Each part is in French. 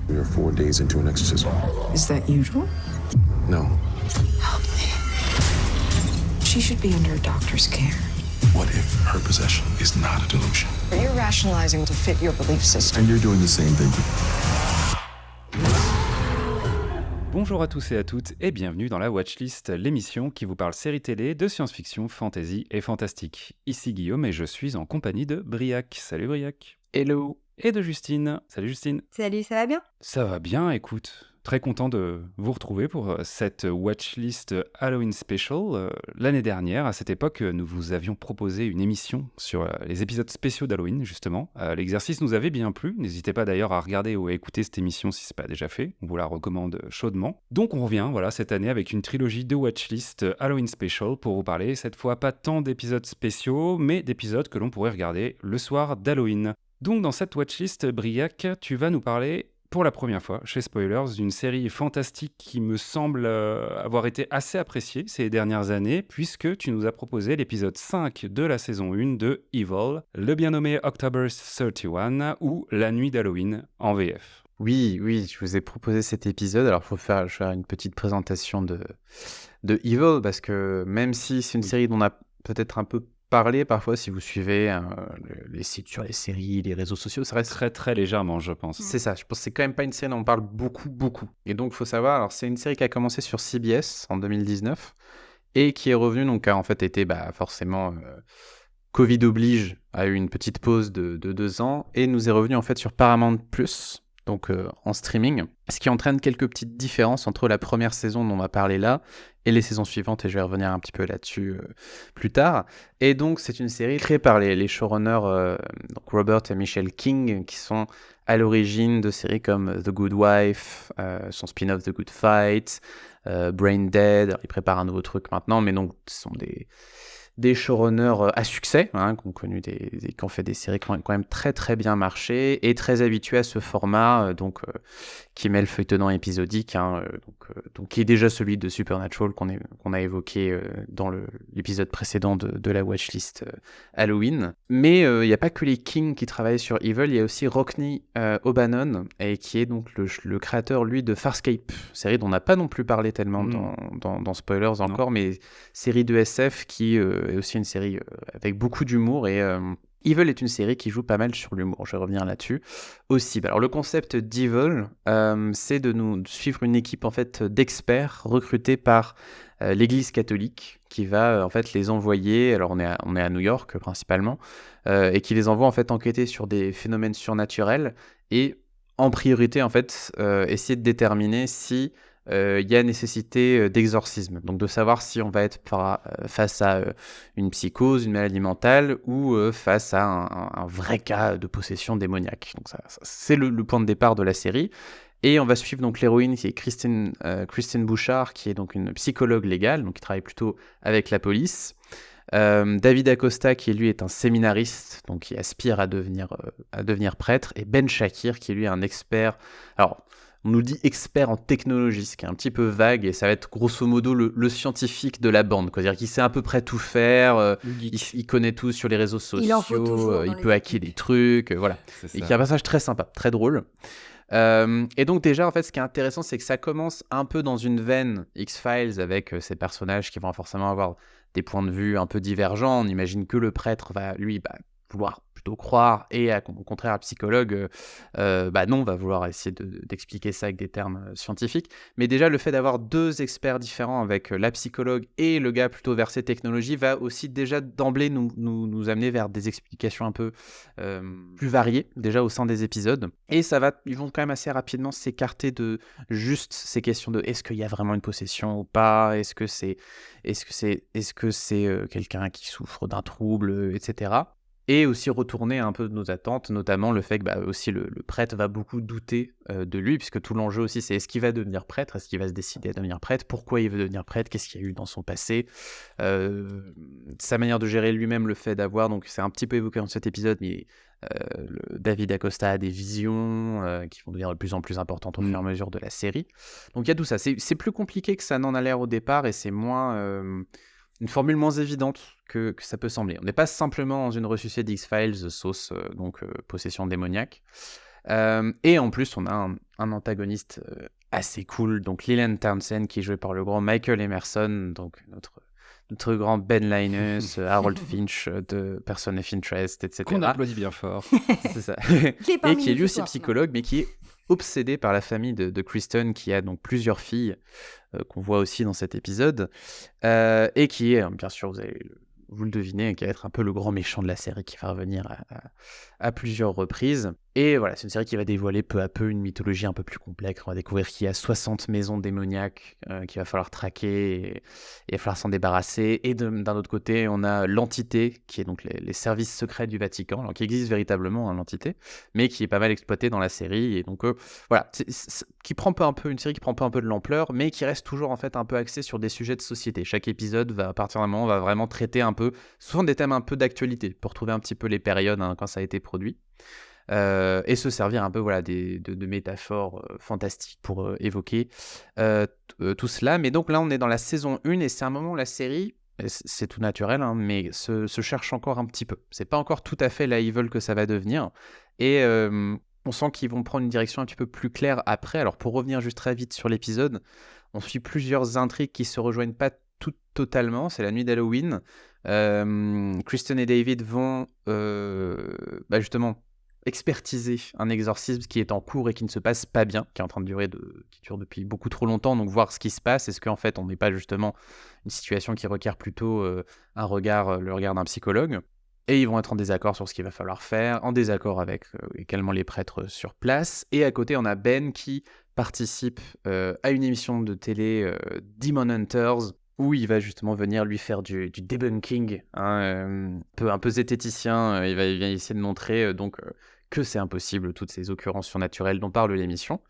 We are 4 days into an exorcism. Is that usual? No. Help me. She should be under a doctor's care. What if her possession is not a delusion? You're rationalizing to fit your belief system. And you're doing the same thing. Bonjour à tous et à toutes et bienvenue dans la Watchlist, l'émission qui vous parle séries télé de science-fiction, fantasy et fantastique. Ici Guillaume et je suis en compagnie de Briac. Salut Briac. Hello. Et de Justine. Salut Justine. Salut, ça va bien? Ça va bien, écoute. Très content de vous retrouver pour cette Watchlist Halloween Special. L'année dernière, à cette époque, nous vous avions proposé une émission sur les épisodes spéciaux d'Halloween, justement. L'exercice nous avait bien plu. N'hésitez pas d'ailleurs à regarder ou à écouter cette émission si ce n'est pas déjà fait. On vous la recommande chaudement. Donc on revient cette année avec une trilogie de Watchlist Halloween Special pour vous parler, cette fois pas tant d'épisodes spéciaux, mais d'épisodes que l'on pourrait regarder le soir d'Halloween. Donc dans cette Watchlist, Briac, tu vas nous parler pour la première fois chez Spoilers d'une série fantastique qui me semble avoir été assez appréciée ces dernières années, puisque tu nous as proposé l'épisode 5 de la saison 1 de Evil, le bien nommé October 31 ou La Nuit d'Halloween en VF. Oui, je vous ai proposé cet épisode. Alors, je vais faire une petite présentation de Evil, parce que même si c'est une série dont on a peut-être un peu parlé parfois, si vous suivez les sites sur les séries, les réseaux sociaux, ça reste très très légèrement, je pense. C'est ça, je pense que c'est quand même pas une série dont on parle beaucoup. Et donc, il faut savoir, alors c'est une série qui a commencé sur CBS en 2019 et qui est revenue, donc a en fait été forcément Covid oblige, a eu une petite pause de 2 ans et nous est revenu en fait sur Paramount+, donc en streaming, ce qui entraîne quelques petites différences entre la première saison dont on va parler là et les saisons suivantes, et je vais revenir un petit peu là-dessus plus tard. Et donc c'est une série créée par les showrunners donc Robert et Michelle King, qui sont à l'origine de séries comme The Good Wife, son spin-off The Good Fight, Brain Dead. Alors, ils préparent un nouveau truc maintenant, mais donc ce sont des showrunners à succès, qui ont connu qui ont fait des séries qui ont quand même très très bien marché et très habitués à ce format, qui mêle feuilletonnant épisodique, donc qui est déjà celui de Supernatural qu'on a évoqué dans l'épisode précédent de la watchlist Halloween. Mais il n'y a pas que les King qui travaillent sur Evil, il y a aussi Rockne O'Bannon, et qui est donc le créateur, lui, de Farscape, série dont on n'a pas non plus parlé tellement dans Spoilers encore, mais série de SF qui est aussi une série avec beaucoup d'humour, et Evil est une série qui joue pas mal sur l'humour, je vais revenir là-dessus aussi. Alors le concept d'Evil, c'est de suivre une équipe en fait d'experts recrutés par l'Église catholique, qui va en fait les envoyer, alors on est à New York principalement, et qui les envoie en fait enquêter sur des phénomènes surnaturels et en priorité en fait essayer de déterminer si il y a nécessité d'exorcisme, donc de savoir si on va être face à une psychose, une maladie mentale, ou face à un vrai cas de possession démoniaque. Donc ça c'est le point de départ de la série. Et on va suivre donc l'héroïne, qui est Christine Bouchard, qui est donc une psychologue légale, donc qui travaille plutôt avec la police. David Acosta, qui lui est un séminariste, donc qui aspire à devenir prêtre, et Ben Shakir, qui lui est un expert. Alors, on nous dit expert en technologie, ce qui est un petit peu vague, et ça va être grosso modo le scientifique de la bande, quoi. C'est-à-dire qu'il sait à peu près tout faire, il connaît tout sur les réseaux sociaux, Il en faut toujours il dans peut les hacker des trucs, voilà. Et qui a un passage très sympa, très drôle. Et donc déjà, en fait, ce qui est intéressant, c'est que ça commence un peu dans une veine X-Files, avec ces personnages qui vont forcément avoir des points de vue un peu divergents. On imagine que le prêtre va, lui, vouloir plutôt croire, et au contraire, le psychologue, non, va vouloir essayer d'expliquer ça avec des termes scientifiques. Mais déjà, le fait d'avoir deux experts différents, avec la psychologue et le gars plutôt versé technologie, va aussi déjà d'emblée nous amener vers des explications un peu plus variées, déjà au sein des épisodes. Et ils vont quand même assez rapidement s'écarter de juste ces questions de est-ce qu'il y a vraiment une possession ou pas, est-ce que c'est quelqu'un qui souffre d'un trouble, etc. Et aussi retourner un peu de nos attentes, notamment le fait que aussi le prêtre va beaucoup douter de lui, puisque tout l'enjeu aussi, c'est est-ce qu'il va devenir prêtre, est-ce qu'il va se décider à devenir prêtre, pourquoi il veut devenir prêtre, qu'est-ce qu'il y a eu dans son passé, sa manière de gérer lui-même le fait d'avoir, donc c'est un petit peu évoqué dans cet épisode, mais David Acosta a des visions qui vont devenir de plus en plus importantes au fur et à mesure de la série. Donc il y a tout ça, c'est plus compliqué que ça n'en a l'air au départ, et c'est une formule moins évidente que ça peut sembler. On n'est pas simplement dans une ressuscité d'X-Files sauce possession démoniaque. Et en plus, on a un antagoniste assez cool, donc Leland Townsend, qui est joué par le grand Michael Emerson, donc notre grand Ben Linus, Harold Finch de Person of Interest, etc. Qu'on applaudit bien fort. C'est ça. Qui est Et parmi qui est nous lui ce aussi soir. psychologue, mais qui est obsédé par la famille de Kristen, qui a donc plusieurs filles, qu'on voit aussi dans cet épisode, et qui est, bien sûr, vous le devinez, qui va être un peu le grand méchant de la série, qui va revenir à plusieurs reprises. Et voilà, c'est une série qui va dévoiler peu à peu une mythologie un peu plus complexe. On va découvrir qu'il y a 60 maisons démoniaques qu'il va falloir traquer et il va falloir s'en débarrasser. Et d'un autre côté, on a l'entité, qui est donc les services secrets du Vatican, alors qui existe véritablement, hein, l'entité, mais qui est pas mal exploitée dans la série. Et donc voilà, qui prend peu un peu une série qui prend peu un peu de l'ampleur, mais qui reste toujours en fait un peu axée sur des sujets de société. Chaque épisode va, à partir d'un moment, va vraiment traiter un peu, souvent des thèmes un peu d'actualité, pour trouver un petit peu les périodes, hein, quand ça a été produit. Et se servir un peu voilà, de métaphores fantastiques pour évoquer tout cela. Mais donc là, on est dans la saison 1 et c'est un moment où la série, et c'est tout naturel, hein, mais se cherche encore un petit peu. C'est pas encore tout à fait la evil que ça va devenir. Et on sent qu'ils vont prendre une direction un petit peu plus claire après. Alors pour revenir juste très vite sur l'épisode, on suit plusieurs intrigues qui se rejoignent pas toutes totalement. C'est la nuit d'Halloween. Kristen et David vont justement expertiser un exorcisme qui est en cours et qui ne se passe pas bien, qui est en train de qui dure depuis beaucoup trop longtemps, donc voir ce qui se passe, est-ce qu'en fait on n'est pas justement une situation qui requiert plutôt le regard d'un psychologue, et ils vont être en désaccord sur ce qu'il va falloir faire, en désaccord avec également les prêtres sur place, et à côté on a Ben qui participe à une émission de télé Demon Hunters, où il va justement venir lui faire du debunking, hein, un peu zététicien. Il va essayer de montrer que c'est impossible, toutes ces occurrences surnaturelles dont parle l'émission,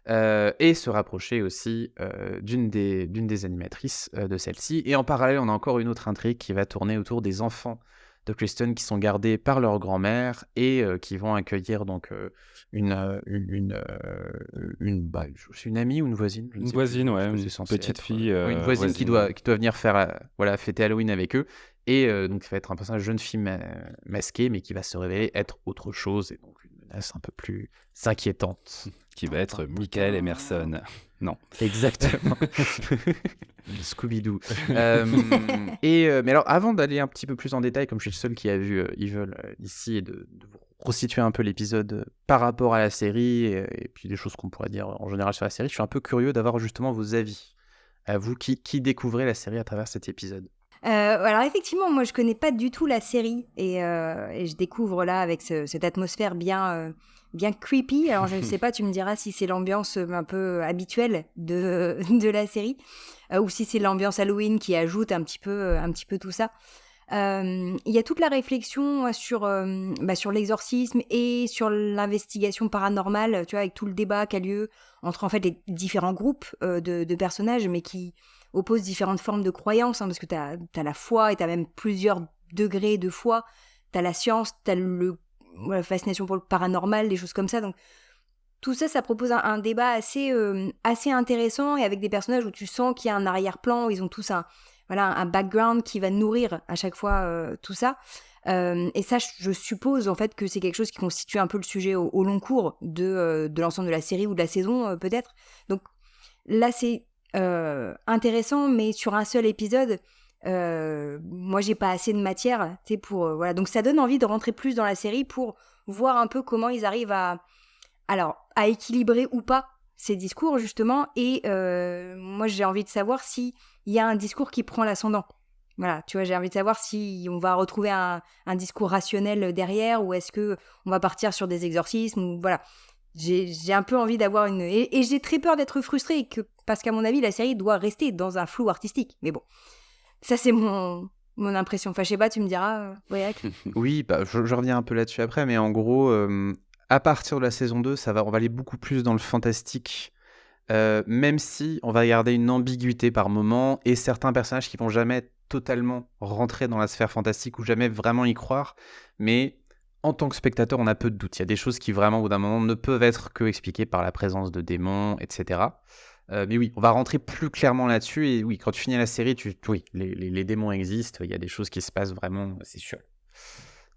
et se rapprocher aussi d'une des animatrices de celle-ci. Et en parallèle, on a encore une autre intrigue qui va tourner autour des enfants de Kristen qui sont gardés par leur grand-mère et qui vont accueillir donc une amie ou une voisine, je ne Une sais voisine, plus ouais, ce que une c'est censé petite être. fille, Oui, une voisine qui voisine. doit venir faire fêter Halloween avec eux. Et donc ça va être un personnage jeune fille masquée, mais qui va se révéler être autre chose, et donc une menace un peu plus inquiétante. Qui va être Michael Emerson. Non. Exactement. Le Scooby-Doo. Mais alors, avant d'aller un petit peu plus en détail, comme je suis le seul qui a vu Evil ici, et de vous resituer un peu l'épisode par rapport à la série, et puis des choses qu'on pourrait dire en général sur la série, je suis un peu curieux d'avoir justement vos avis. À vous qui découvrez la série à travers cet épisode. Alors effectivement, moi je connais pas du tout la série et je découvre là avec cette atmosphère bien creepy. Alors je ne sais pas, tu me diras si c'est l'ambiance un peu habituelle de la série ou si c'est l'ambiance Halloween qui ajoute un petit peu tout ça. Il y a toute la réflexion sur l'exorcisme et sur l'investigation paranormale, tu vois, avec tout le débat qui a lieu entre en fait les différents groupes de personnages, mais qui opposent différentes formes de croyances, hein, parce que t'as la foi et t'as même plusieurs degrés de foi. T'as la science, t'as la fascination pour le paranormal, des choses comme ça. Donc tout ça, ça propose un débat assez intéressant et avec des personnages où tu sens qu'il y a un arrière-plan, où ils ont tous un background qui va nourrir à chaque fois tout ça. Et ça, je suppose en fait que c'est quelque chose qui constitue un peu le sujet au long cours de l'ensemble de la série ou de la saison peut-être. Donc là, c'est intéressant, mais sur un seul épisode, moi j'ai pas assez de matière, tu sais, pour voilà. Donc ça donne envie de rentrer plus dans la série pour voir un peu comment ils arrivent à équilibrer ou pas ces discours justement. Et moi j'ai envie de savoir si il y a un discours qui prend l'ascendant. Voilà, tu vois, j'ai envie de savoir si on va retrouver un discours rationnel derrière, ou est-ce que on va partir sur des exorcismes, ou voilà. J'ai un peu envie d'avoir et j'ai très peur d'être frustrée, parce qu'à mon avis, la série doit rester dans un flou artistique. Mais bon, ça c'est mon impression. Enfin, je sais pas, tu me diras, Briac. Oui, je reviens un peu là-dessus après, mais en gros, à partir de la saison 2, on va aller beaucoup plus dans le fantastique, même si on va garder une ambiguïté par moment, et certains personnages qui vont jamais totalement rentrer dans la sphère fantastique ou jamais vraiment y croire, mais en tant que spectateur, on a peu de doutes. Il y a des choses qui vraiment, au bout d'un moment, ne peuvent être que expliquées par la présence de démons, etc. Mais oui, on va rentrer plus clairement là-dessus. Et oui, quand tu finis la série, oui, les démons existent. Il y a des choses qui se passent vraiment, c'est sûr.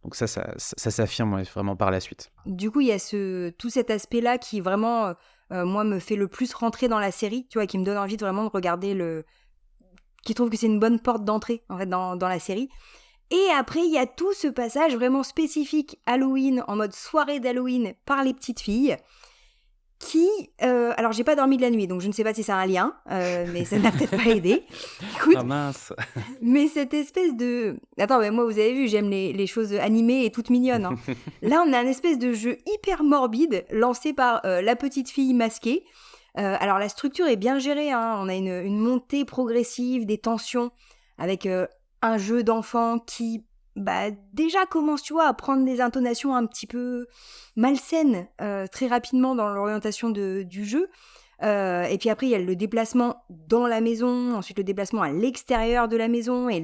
Donc ça s'affirme ouais, vraiment par la suite. Du coup, il y a tout cet aspect-là qui vraiment, moi, me fait le plus rentrer dans la série, tu vois, qui me donne envie de vraiment de regarder qui trouve que c'est une bonne porte d'entrée, en fait, dans la série. Et après, il y a tout ce passage vraiment spécifique Halloween, en mode soirée d'Halloween par les petites filles, qui... alors, j'ai pas dormi de la nuit, donc je ne sais pas si c'est un lien, mais ça n'a peut-être pas aidé. Écoute, Ah mince. mais cette espèce de... Attends, mais moi, vous avez vu, j'aime les choses animées et toutes mignonnes. Hein. Là, on a un espèce de jeu hyper morbide lancé par la petite fille masquée. Alors, la structure est bien gérée. Hein. On a une montée progressive des tensions avec un jeu d'enfant qui, déjà commence, tu vois, à prendre des intonations un petit peu malsaines très rapidement dans l'orientation du jeu. Et puis après, il y a le déplacement dans la maison, ensuite le déplacement à l'extérieur de la maison et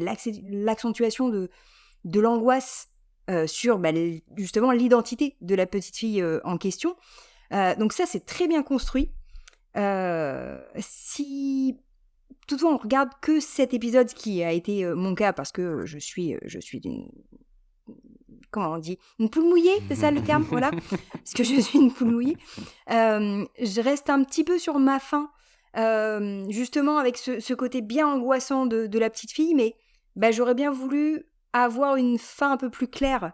l'accentuation de l'angoisse sur justement l'identité de la petite fille en question. Donc ça, c'est très bien construit. Si toutefois on regarde que cet épisode, qui a été mon cas parce que je suis d'une... Comment on dit ? Une poule mouillée, c'est ça le terme ? Voilà. Parce que je suis une poule mouillée. Je reste un petit peu sur ma faim, justement avec ce côté bien angoissant de la petite fille, mais j'aurais bien voulu avoir une fin un peu plus claire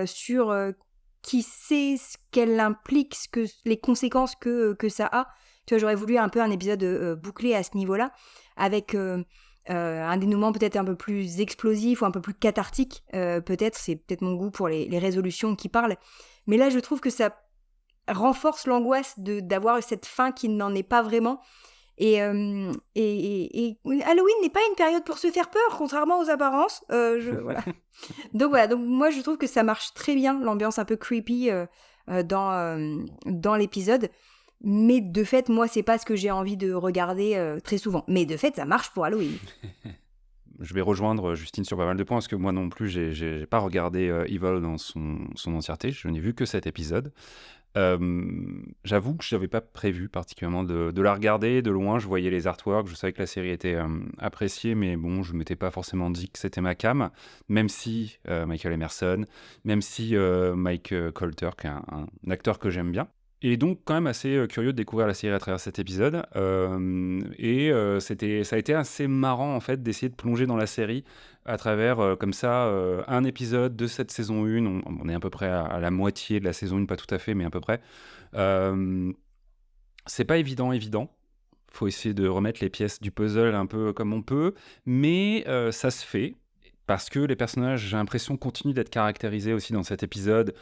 sur qui sait ce qu'elle implique, les conséquences que ça a. Tu vois, j'aurais voulu un peu un épisode bouclé à ce niveau-là, avec... un dénouement peut-être un peu plus explosif ou un peu plus cathartique, peut-être, c'est peut-être mon goût pour les résolutions qui parlent, mais là je trouve que ça renforce l'angoisse d'avoir cette fin qui n'en est pas vraiment, et Halloween n'est pas une période pour se faire peur, contrairement aux apparences, voilà. Donc moi je trouve que ça marche très bien, l'ambiance un peu creepy dans l'épisode. Mais de fait, moi, c'est pas ce que j'ai envie de regarder très souvent. Mais de fait, ça marche pour Halloween. Je vais rejoindre Justine sur pas mal de points, parce que moi non plus, j'ai pas regardé Evil dans son entièreté. Je n'ai vu que cet épisode. J'avoue que je n'avais pas prévu particulièrement de la regarder. De loin, je voyais les artworks, je savais que la série était appréciée, mais bon, je ne m'étais pas forcément dit que c'était ma came, même si Michael Emerson, même si Mike Colter, qui est un acteur que j'aime bien. Et donc, quand même assez curieux de découvrir la série à travers cet épisode. Ça a été assez marrant, en fait, d'essayer de plonger dans la série à travers, comme ça, un épisode de cette saison 1. On est à peu près à la moitié de la saison 1, pas tout à fait, mais à peu près. C'est pas évident. Faut essayer de remettre les pièces du puzzle un peu comme on peut, mais ça se fait. Parce que les personnages, j'ai l'impression, continuent d'être caractérisés aussi dans cet épisode.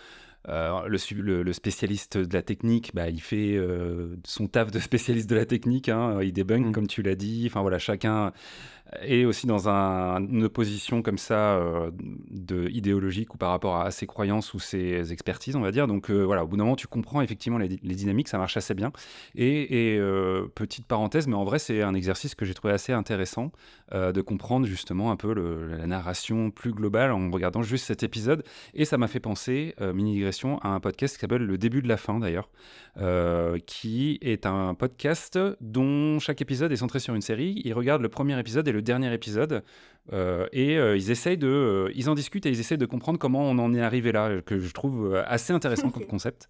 Le spécialiste de la technique, il fait son taf de spécialiste de la technique, hein, il débunk comme tu l'as dit, enfin voilà, chacun est aussi dans une opposition comme ça idéologique ou par rapport à ses croyances ou ses expertises, on va dire. Donc voilà, au bout d'un moment tu comprends effectivement les dynamiques, ça marche assez bien. Et petite parenthèse, mais en vrai c'est un exercice que j'ai trouvé assez intéressant de comprendre justement un peu la narration plus globale en regardant juste cet épisode. Et ça m'a fait penser, mini digression, à un podcast qui s'appelle Le Début de la Fin d'ailleurs, qui est un podcast dont chaque épisode est centré sur une série. Ils regardent le premier épisode et le dernier épisode ils en discutent et ils essayent de comprendre comment on en est arrivé là, que je trouve assez intéressant comme concept.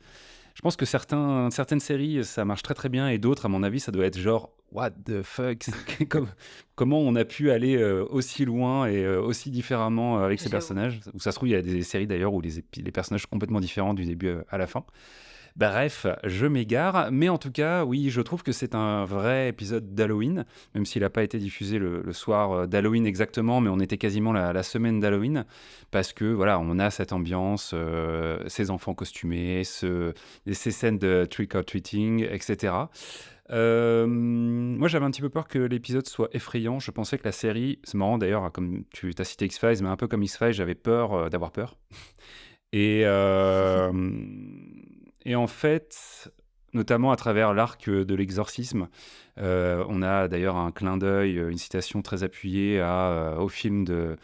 Je pense que certaines séries, ça marche très très bien, et d'autres, à mon avis, ça doit être genre what the fuck, comment on a pu aller aussi loin et aussi différemment avec ces personnages. Ou ça se trouve, il y a des séries d'ailleurs où les personnages sont complètement différents du début à la fin. Bref, je m'égare, mais en tout cas, oui, je trouve que c'est un vrai épisode d'Halloween, même s'il n'a pas été diffusé le soir d'Halloween exactement, mais on était quasiment la semaine d'Halloween, parce que voilà, on a cette ambiance, ces enfants costumés, ces scènes de trick-or-treating, etc. Moi, j'avais un petit peu peur que l'épisode soit effrayant. Je pensais que la série, c'est marrant d'ailleurs, hein, comme tu as cité X-Files, mais un peu comme X-Files, j'avais peur d'avoir peur. Et en fait, notamment à travers l'arc de l'exorcisme, on a d'ailleurs un clin d'œil, une citation très appuyée au film de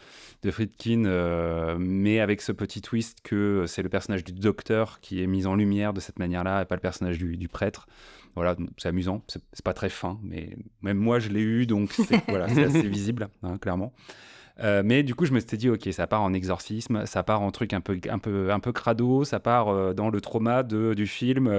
Friedkin, mais avec ce petit twist que c'est le personnage du docteur qui est mis en lumière de cette manière-là, et pas le personnage du prêtre. Voilà, c'est amusant, c'est pas très fin, mais même moi je l'ai eu, donc voilà, c'est assez visible, hein, clairement. Mais du coup, je me suis dit, ok, ça part en exorcisme, ça part en truc un peu crado, ça part dans le trauma du film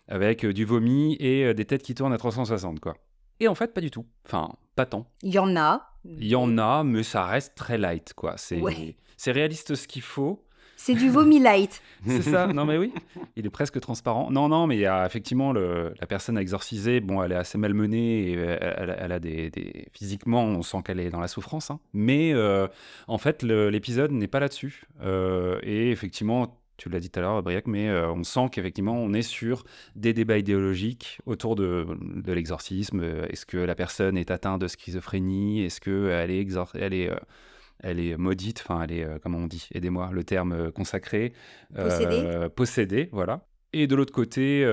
avec du vomi et des têtes qui tournent à 360, quoi. Et en fait, pas du tout. Enfin, pas tant. Il y en a. Il y en a, mais ça reste très light, quoi. Ouais. C'est réaliste ce qu'il faut. C'est du vomi light. C'est ça, non mais oui, il est presque transparent. Non, mais il y a effectivement la personne à exorciser, bon, elle est assez malmenée, et elle a physiquement, on sent qu'elle est dans la souffrance, hein. Mais en fait, l'épisode n'est pas là-dessus. Et effectivement, tu l'as dit tout à l'heure, Briac, mais on sent qu'effectivement, on est sur des débats idéologiques autour de l'exorcisme. Est-ce que la personne est atteinte de schizophrénie? Est-ce qu'elle elle est maudite, enfin, elle est, comment on dit? Aidez-moi, le terme consacré. Possédée, voilà. Et de l'autre côté,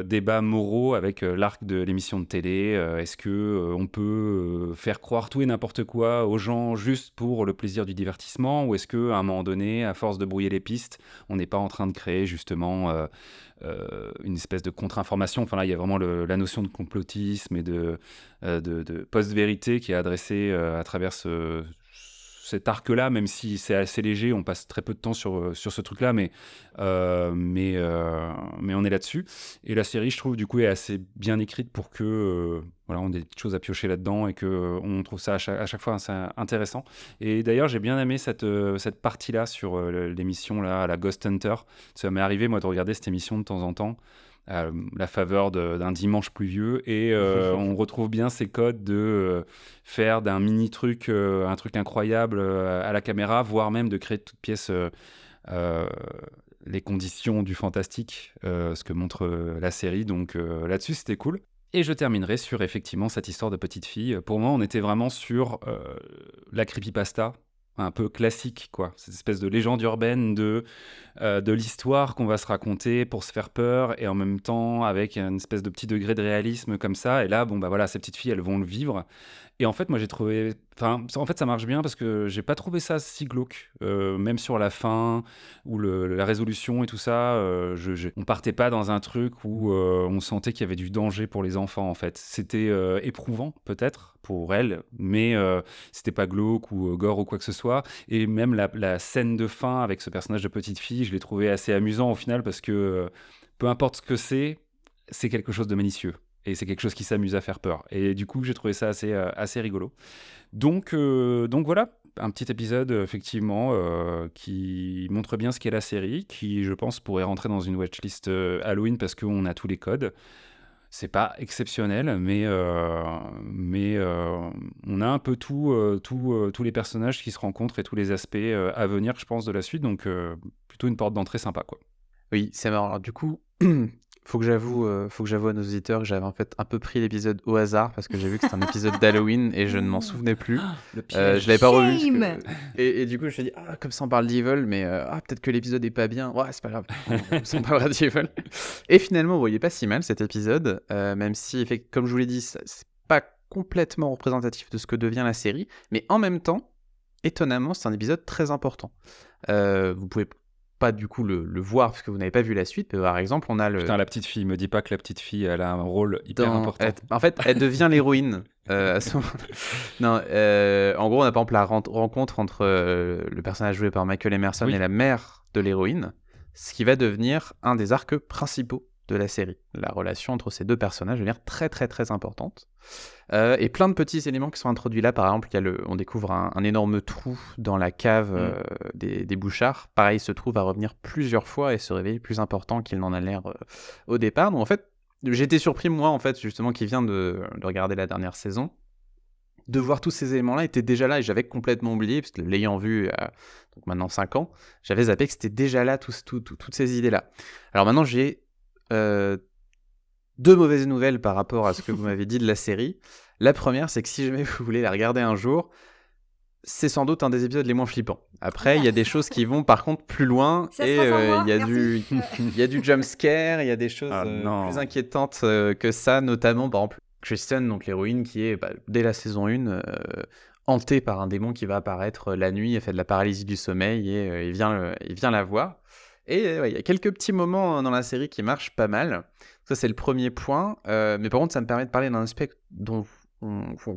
débats moraux avec l'arc de l'émission de télé. Est-ce que on peut faire croire tout et n'importe quoi aux gens juste pour le plaisir du divertissement? Ou est-ce qu'à un moment donné, à force de brouiller les pistes, on n'est pas en train de créer justement une espèce de contre-information? Enfin là, il y a vraiment la notion de complotisme et de post-vérité qui est adressée à travers cet arc-là, même si c'est assez léger, on passe très peu de temps sur ce truc-là, mais on est là-dessus. Et la série, je trouve, du coup, est assez bien écrite pour que voilà, on ait des choses à piocher là-dedans et qu'on trouve ça à chaque fois assez intéressant. Et d'ailleurs, j'ai bien aimé cette partie-là sur l'émission là, à la Ghost Hunter. Ça m'est arrivé, moi, de regarder cette émission de temps en temps, à la faveur d'un dimanche pluvieux, et on retrouve bien ces codes de faire d'un mini truc un truc incroyable à la caméra, voire même de créer de toutes pièces les conditions du fantastique, ce que montre la série. Donc là-dessus, c'était cool. Et je terminerai sur effectivement cette histoire de petite fille. Pour moi, on était vraiment sur la creepypasta, un peu classique, quoi. Cette espèce de légende urbaine de l'histoire qu'on va se raconter pour se faire peur, et en même temps avec une espèce de petit degré de réalisme comme ça. Et là, bon, bah voilà, ces petites filles, elles vont le vivre. Et en fait, moi, j'ai trouvé... Enfin, en fait, ça marche bien parce que j'ai pas trouvé ça si glauque. Même sur la fin, ou la résolution et tout ça, on partait pas dans un truc où on sentait qu'il y avait du danger pour les enfants, en fait. C'était éprouvant, peut-être, pour elles, mais c'était pas glauque ou gore ou quoi que ce soit. Et même la scène de fin avec ce personnage de petite fille, je l'ai trouvé assez amusant au final, parce que peu importe ce que c'est quelque chose de malicieux. Et c'est quelque chose qui s'amuse à faire peur. Et du coup, j'ai trouvé ça assez rigolo. Donc voilà, un petit épisode, effectivement, qui montre bien ce qu'est la série, qui, je pense, pourrait rentrer dans une watchlist Halloween parce qu'on a tous les codes. C'est pas exceptionnel, mais on a un peu tous les personnages qui se rencontrent et tous les aspects à venir, je pense, de la suite. Donc, plutôt une porte d'entrée sympa, quoi. Oui, c'est marrant. Alors, du coup, faut que j'avoue à nos auditeurs que j'avais en fait un peu pris l'épisode au hasard parce que j'ai vu que c'était un épisode d'Halloween et je ne m'en souvenais plus. Le piège. Je l'avais pas revu. Shame. Et du coup, je me suis dit, comme ça on parle d'Evil, mais peut-être que l'épisode est pas bien. Ouais, c'est pas grave, on parlera d'Evil. Et finalement, bon, il est pas si mal cet épisode, même si, comme je vous l'ai dit, c'est pas complètement représentatif de ce que devient la série, mais en même temps, étonnamment, c'est un épisode très important. Vous pouvez pas du coup le voir parce que vous n'avez pas vu la suite, mais par exemple, on a le. Putain, la petite fille, me dis pas que la petite fille, elle a un rôle hyper important. En fait, elle devient l'héroïne. À ce moment-là. Non, en gros, on a par exemple la rencontre entre le personnage joué par Michael Emerson et la mère de l'héroïne, ce qui va devenir un des arcs principaux de la série. La relation entre ces deux personnages va devenir très très très importante. Et plein de petits éléments qui sont introduits là. Par exemple, on découvre un énorme trou dans la cave des Bouchards. Pareil, ce trou va revenir plusieurs fois et se révéler plus important qu'il n'en a l'air au départ. Donc en fait, j'ai été surpris, moi, en fait, justement, qui vient de regarder la dernière saison, de voir tous ces éléments-là étaient déjà là, et j'avais complètement oublié, parce que l'ayant vu donc maintenant 5 ans, j'avais zappé que c'était déjà là, toutes ces idées-là. Alors maintenant, j'ai 2 mauvaises nouvelles par rapport à ce que vous m'avez dit de la série. La première, c'est que si jamais vous voulez la regarder un jour, c'est sans doute un des épisodes les moins flippants. Après, il y a des choses qui vont par contre plus loin, Ça et se passe en moi, il y a merci. il y a du jump scare, il y a des choses plus inquiétantes que ça, notamment par exemple Kristen, donc l'héroïne, qui est dès la saison 1 hantée par un démon qui va apparaître la nuit, elle fait de la paralysie du sommeil, et il vient la voir. Et il y a quelques petits moments dans la série qui marchent pas mal. Ça, c'est le premier point. Mais par contre, ça me permet de parler d'un aspect qu'on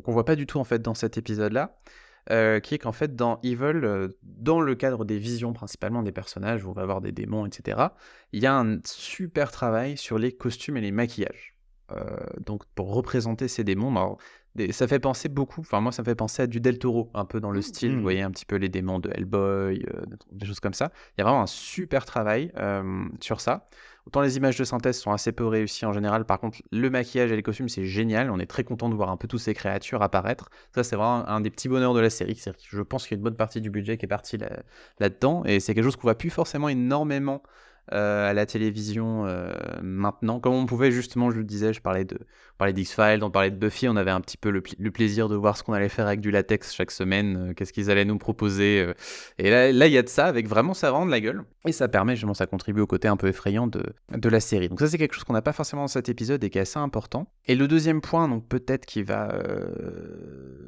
voit pas du tout en fait dans cet épisode-là. qui est qu'en fait, dans Evil, dans le cadre des visions principalement des personnages, où on va avoir des démons, etc., il y a un super travail sur les costumes et les maquillages. Donc, pour représenter ces démons, alors, ça fait penser beaucoup, enfin, moi, ça me fait penser à du Del Toro, un peu dans le style, vous voyez, un petit peu les démons de Hellboy, des choses comme ça. Il y a vraiment un super travail sur ça. Autant les images de synthèse sont assez peu réussies en général, par contre, le maquillage et les costumes, c'est génial. On est très content de voir un peu toutes ces créatures apparaître. Ça, c'est vraiment un des petits bonheurs de la série. C'est-à-dire que je pense qu'il y a une bonne partie du budget qui est partie là-dedans, et c'est quelque chose qu'on voit plus forcément énormément à la télévision maintenant. Comme on pouvait, justement, je le disais, on parlait d'X-Files, on parlait de Buffy, on avait un petit peu le plaisir de voir ce qu'on allait faire avec du latex chaque semaine, qu'est-ce qu'ils allaient nous proposer. Et là, il y a de ça, avec vraiment, ça rend de la gueule. Et ça permet, justement, ça contribue au côté un peu effrayant de la série. Donc ça, c'est quelque chose qu'on n'a pas forcément dans cet épisode et qui est assez important. Et le deuxième point, donc peut-être qui va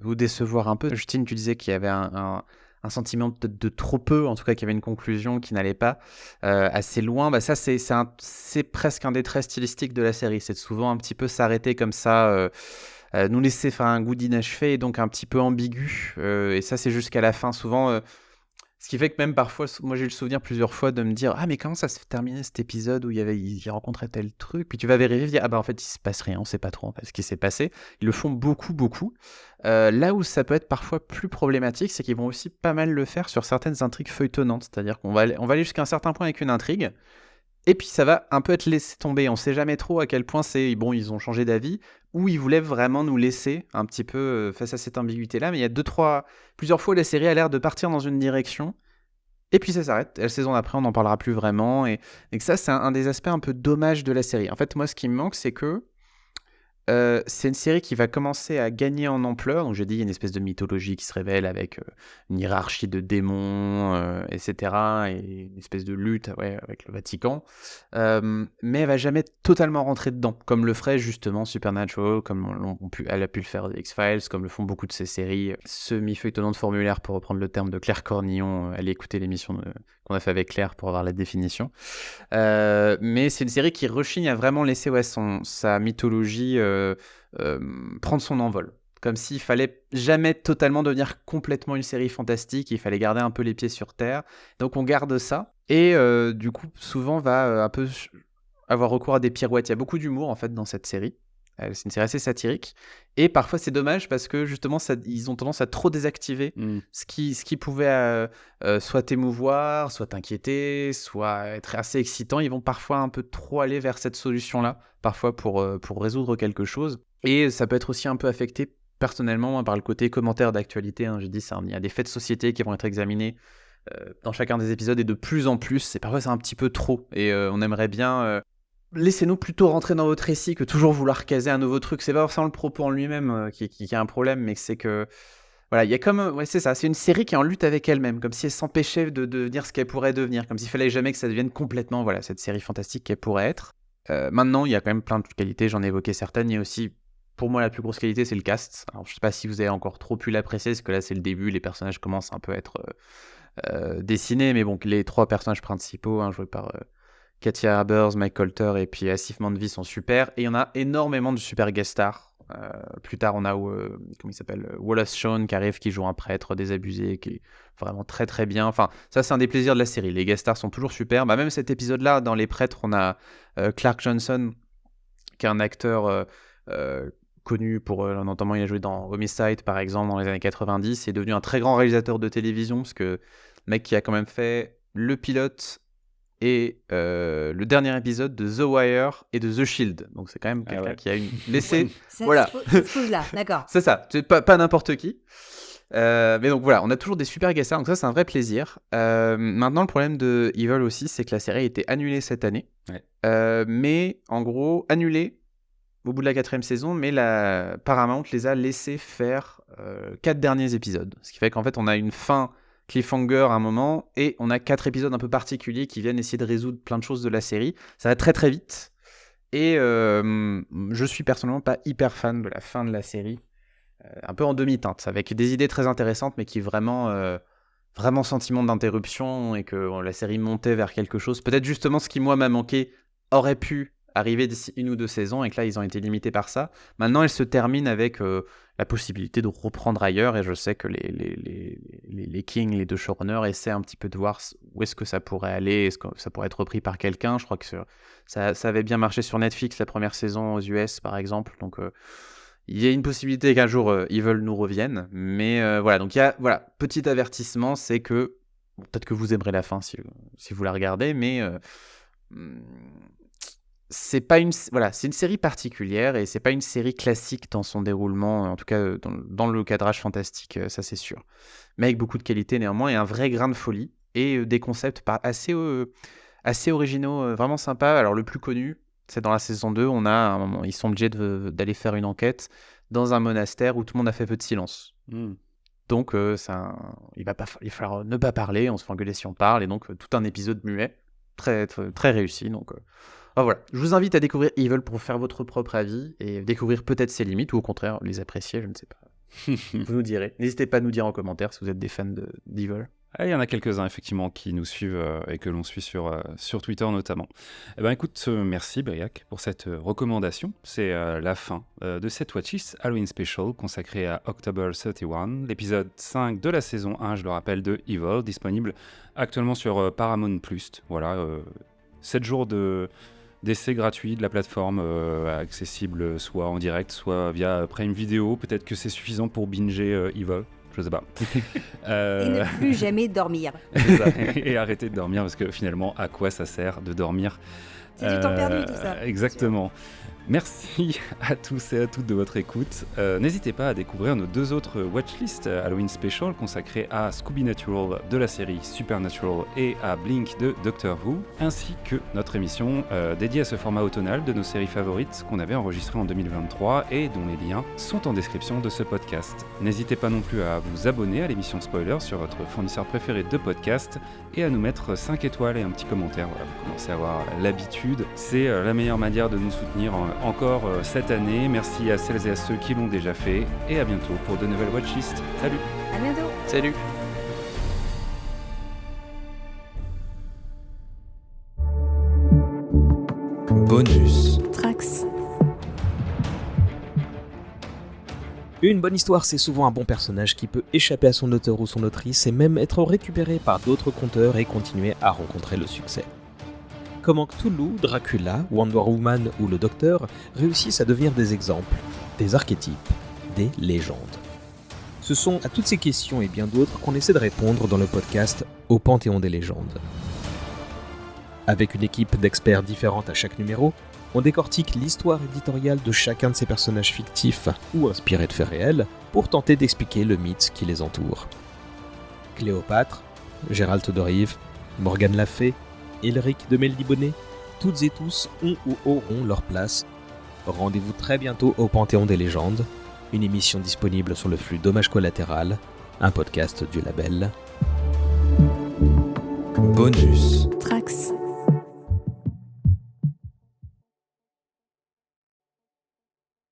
vous décevoir un peu. Justine, tu disais qu'il y avait un sentiment peut-être de trop peu, en tout cas qu'il y avait une conclusion qui n'allait pas assez loin. Bah ça, c'est presque un des traits stylistiques de la série. C'est de souvent un petit peu s'arrêter comme ça, nous laisser faire un goût d'inachevé et donc un petit peu ambigu. Et ça, c'est jusqu'à la fin. Souvent, ce qui fait que même parfois, moi j'ai eu le souvenir plusieurs fois de me dire « Ah mais comment ça se terminait cet épisode où il rencontrait tel truc ?» Puis tu vas vérifier, dire « Ah bah en fait il se passe rien, on sait pas trop en fait ce qui s'est passé. » Ils le font beaucoup. Là où ça peut être parfois plus problématique, c'est qu'ils vont aussi pas mal le faire sur certaines intrigues feuilletonnantes. C'est-à-dire qu'on va aller jusqu'à un certain point avec une intrigue, et puis ça va un peu être laissé tomber. On sait jamais trop à quel point ils ont changé d'avis, ou ils voulaient vraiment nous laisser un petit peu face à cette ambiguïté-là. Mais il y a plusieurs fois, la série a l'air de partir dans une direction, et puis ça s'arrête. La saison d'après, on n'en parlera plus vraiment. Et que ça, c'est un des aspects un peu dommages de la série. En fait, moi, ce qui me manque, c'est que c'est une série qui va commencer à gagner en ampleur. Donc j'ai dit, il y a une espèce de mythologie qui se révèle avec une hiérarchie de démons, etc. Et une espèce de lutte avec le Vatican. Mais elle va jamais totalement rentrer dedans, comme le ferait justement Supernatural, comme elle a pu le faire de X-Files, comme le font beaucoup de ces séries semi-feuilletonnantes formulaires, pour reprendre le terme de Claire Cornillon. Allez écouter l'émission qu'on a fait avec Claire pour avoir la définition. Mais c'est une série qui rechigne à vraiment laisser sa mythologie prendre son envol. Comme s'il fallait jamais totalement devenir complètement une série fantastique, il fallait garder un peu les pieds sur terre. Donc on garde ça, et du coup souvent va un peu avoir recours à des pirouettes. Il y a beaucoup d'humour en fait dans cette série. C'est une série assez satirique, et parfois c'est dommage parce que justement ils ont tendance à trop désactiver ce qui pouvait soit t'émouvoir, soit t'inquiéter, soit être assez excitant. Ils vont parfois un peu trop aller vers cette solution-là, parfois pour résoudre quelque chose, et ça peut être aussi un peu affecté personnellement par le côté commentaire d'actualité. J'ai dit ça, il y a des faits de société qui vont être examinés dans chacun des épisodes, et de plus en plus, et parfois c'est un petit peu trop, et on aimerait bien... Laissez-nous plutôt rentrer dans votre récit que toujours vouloir caser un nouveau truc. C'est pas forcément le propos en lui-même qui a un problème, mais c'est que... Voilà, il y a comme... c'est ça, c'est une série qui est en lutte avec elle-même, comme si elle s'empêchait de devenir ce qu'elle pourrait devenir, comme s'il fallait jamais que ça devienne complètement, cette série fantastique qu'elle pourrait être. Maintenant, il y a quand même plein de qualités, j'en ai évoqué certaines. Il y a aussi, pour moi, la plus grosse qualité, c'est le cast. Alors, je sais pas si vous avez encore trop pu l'apprécier, parce que là, c'est le début, les personnages commencent un peu à être dessinés, mais bon, les 3 personnages principaux, joués par... Katia Arbers, Mike Colter et puis Asif Mandvi sont super, et il y en a énormément de super guest stars. Plus tard, on a Wallace Shawn qui arrive, qui joue un prêtre désabusé, qui est vraiment très très bien. Enfin, ça, c'est un des plaisirs de la série. Les guest stars sont toujours super. Même cet épisode-là, dans les prêtres, on a Clark Johnson, qui est un acteur connu pour, notamment, il a joué dans Homicide par exemple dans les années 90. Il est devenu un très grand réalisateur de télévision, parce que le mec qui a quand même fait le pilote et le dernier épisode de The Wire et de The Shield. Donc c'est quand même quelqu'un qui a laissé... Voilà. Ça se pose là, d'accord. C'est ça, c'est pas n'importe qui. Mais donc voilà, on a toujours des super guest stars, donc ça c'est un vrai plaisir. Maintenant, le problème de Evil aussi, c'est que la série a été annulée cette année. Mais en gros, annulée au bout de la 4e saison, mais la Paramount les a laissés faire 4 derniers épisodes. Ce qui fait qu'en fait, on a une fin cliffhanger à un moment, et on a 4 épisodes un peu particuliers qui viennent essayer de résoudre plein de choses de la série. Ça va très très vite, et je suis personnellement pas hyper fan de la fin de la série, un peu en demi-teinte, avec des idées très intéressantes, mais qui vraiment sentiment d'interruption, et que la série montait vers quelque chose. Peut-être justement ce qui moi m'a manqué aurait pu arriver d'ici 1 ou 2 saisons, et que là ils ont été limités par ça. Maintenant elle se termine avec la possibilité de reprendre ailleurs, et je sais que les King, les deux showrunners, essaient un petit peu de voir où est-ce que ça pourrait aller, est-ce que ça pourrait être repris par quelqu'un. Je crois que ça avait bien marché sur Netflix la première saison aux US par exemple, donc il y a une possibilité qu'un jour Evil nous revienne, mais voilà, donc il y a, voilà, petit avertissement, c'est que bon, peut-être que vous aimerez la fin si vous la regardez, mais c'est pas une, voilà, c'est une série particulière et c'est pas une série classique dans son déroulement, en tout cas dans le cadrage fantastique, ça c'est sûr. Mais avec beaucoup de qualité néanmoins et un vrai grain de folie et des concepts assez originaux, vraiment sympas. Alors le plus connu, c'est dans la saison 2, on a à un moment, ils sont obligés d'aller faire une enquête dans un monastère où tout le monde a fait feu de silence. Donc il va falloir ne pas parler, on se fait engueuler si on parle, et donc tout un épisode muet, très, très, très réussi. Donc voilà, je vous invite à découvrir Evil pour faire votre propre avis et découvrir peut-être ses limites ou au contraire les apprécier, je ne sais pas. Vous nous direz. N'hésitez pas à nous dire en commentaire si vous êtes des fans d'Evil. Ah, il y en a quelques-uns effectivement qui nous suivent et que l'on suit sur Twitter notamment. Eh ben écoute, merci Briac pour cette recommandation. C'est la fin de cette watchlist Halloween Special consacrée à October 31, l'épisode 5 de la saison 1, je le rappelle, de Evil, disponible actuellement sur Paramount+. Voilà, 7 jours d'essai gratuit de la plateforme, accessible soit en direct, soit via Prime Video. Peut-être que c'est suffisant pour binger Evil. Je sais pas. Et ne plus jamais dormir. C'est ça. Et arrêter de dormir, parce que finalement, à quoi ça sert de dormir ? C'est du temps perdu, tout ça. Exactement. Merci à tous et à toutes de votre écoute. N'hésitez pas à découvrir nos 2 autres watchlists Halloween Special consacrés à Scooby Natural de la série Supernatural et à Blink de Doctor Who, ainsi que notre émission dédiée à ce format automnal de nos séries favorites qu'on avait enregistrées en 2023 et dont les liens sont en description de ce podcast. N'hésitez pas non plus à vous abonner à l'émission Spoiler sur votre fournisseur préféré de podcast et à nous mettre 5 étoiles et un petit commentaire. Voilà, vous commencez à avoir l'habitude. C'est la meilleure manière de nous soutenir encore cette année. Merci à celles et à ceux qui l'ont déjà fait et à bientôt pour de nouvelles watchlists. Salut. À bientôt. Salut. Bonus. Trax. Une bonne histoire, c'est souvent un bon personnage qui peut échapper à son auteur ou son autrice et même être récupéré par d'autres conteurs et continuer à rencontrer le succès. Comment Cthulhu, Dracula, Wonder Woman ou le Docteur réussissent à devenir des exemples, des archétypes, des légendes. Ce sont à toutes ces questions et bien d'autres qu'on essaie de répondre dans le podcast Au Panthéon des légendes. Avec une équipe d'experts différente à chaque numéro, on décortique l'histoire éditoriale de chacun de ces personnages fictifs ou inspirés de faits réels pour tenter d'expliquer le mythe qui les entoure. Cléopâtre, Gérald de Rive, Morgane la Fée, Elric de Meldibonnet, toutes et tous ont ou auront leur place. Rendez-vous très bientôt au Panthéon des légendes, une émission disponible sur le flux Dommage collatéral, un podcast du label Bonus. Trax.